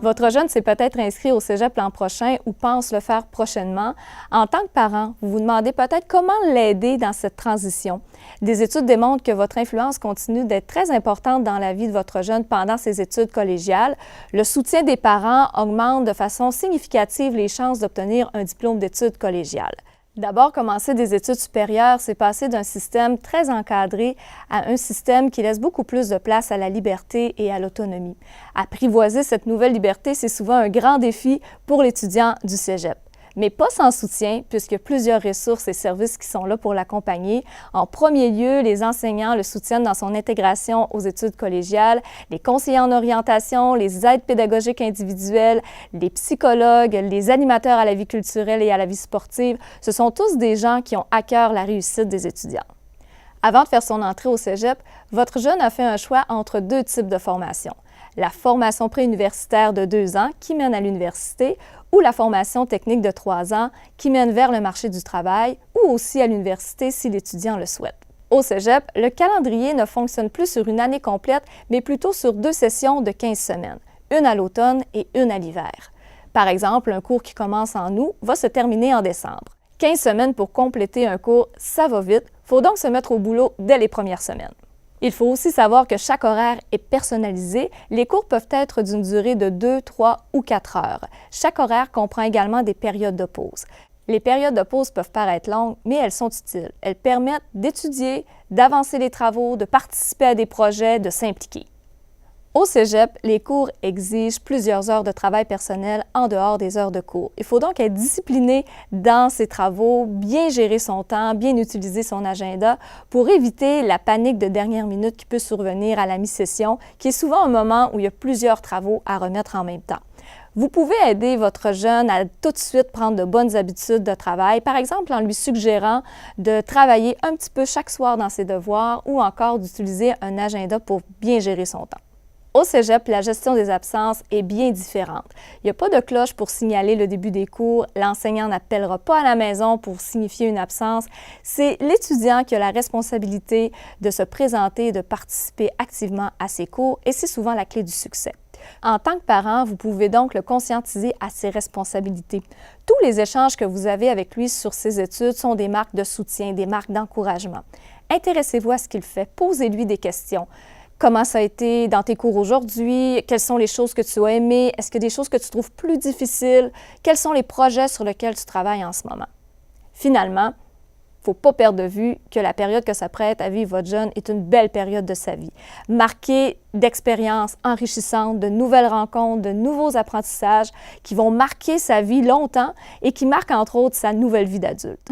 Votre jeune s'est peut-être inscrit au cégep l'an prochain ou pense le faire prochainement. En tant que parent, vous vous demandez peut-être comment l'aider dans cette transition. Des études démontrent que votre influence continue d'être très importante dans la vie de votre jeune pendant ses études collégiales. Le soutien des parents augmente de façon significative les chances d'obtenir un diplôme d'études collégiales. D'abord, commencer des études supérieures, c'est passer d'un système très encadré à un système qui laisse beaucoup plus de place à la liberté et à l'autonomie. Apprivoiser cette nouvelle liberté, c'est souvent un grand défi pour l'étudiant du cégep. Mais pas sans soutien, puisqu'il y a plusieurs ressources et services qui sont là pour l'accompagner. En premier lieu, les enseignants le soutiennent dans son intégration aux études collégiales, les conseillers en orientation, les aides pédagogiques individuelles, les psychologues, les animateurs à la vie culturelle et à la vie sportive. Ce sont tous des gens qui ont à cœur la réussite des étudiants. Avant de faire son entrée au cégep, votre jeune a fait un choix entre deux types de formation. La formation préuniversitaire de 2 ans qui mène à l'université ou la formation technique de 3 ans qui mène vers le marché du travail ou aussi à l'université si l'étudiant le souhaite. Au cégep, le calendrier ne fonctionne plus sur une année complète, mais plutôt sur 2 sessions de 15 semaines, une à l'automne et une à l'hiver. Par exemple, un cours qui commence en août va se terminer en décembre. 15 semaines pour compléter un cours, ça va vite, il faut donc se mettre au boulot dès les premières semaines. Il faut aussi savoir que chaque horaire est personnalisé. Les cours peuvent être d'une durée de 2, 3 ou 4 heures. Chaque horaire comprend également des périodes de pause. Les périodes de pause peuvent paraître longues, mais elles sont utiles. Elles permettent d'étudier, d'avancer les travaux, de participer à des projets, de s'impliquer. Au cégep, les cours exigent plusieurs heures de travail personnel en dehors des heures de cours. Il faut donc être discipliné dans ses travaux, bien gérer son temps, bien utiliser son agenda pour éviter la panique de dernière minute qui peut survenir à la mi-session, qui est souvent un moment où il y a plusieurs travaux à remettre en même temps. Vous pouvez aider votre jeune à tout de suite prendre de bonnes habitudes de travail, par exemple en lui suggérant de travailler un petit peu chaque soir dans ses devoirs ou encore d'utiliser un agenda pour bien gérer son temps. Au cégep, la gestion des absences est bien différente. Il n'y a pas de cloche pour signaler le début des cours, l'enseignant n'appellera pas à la maison pour signifier une absence. C'est l'étudiant qui a la responsabilité de se présenter et de participer activement à ses cours et c'est souvent la clé du succès. En tant que parent, vous pouvez donc le conscientiser à ses responsabilités. Tous les échanges que vous avez avec lui sur ses études sont des marques de soutien, des marques d'encouragement. Intéressez-vous à ce qu'il fait, posez-lui des questions. Comment ça a été dans tes cours aujourd'hui? Quelles sont les choses que tu as aimées? Est-ce qu'il y a des choses que tu trouves plus difficiles? Quels sont les projets sur lesquels tu travailles en ce moment? Finalement, il ne faut pas perdre de vue que la période que s'apprête à vivre votre jeune est une belle période de sa vie, marquée d'expériences enrichissantes, de nouvelles rencontres, de nouveaux apprentissages qui vont marquer sa vie longtemps et qui marquent entre autres sa nouvelle vie d'adulte.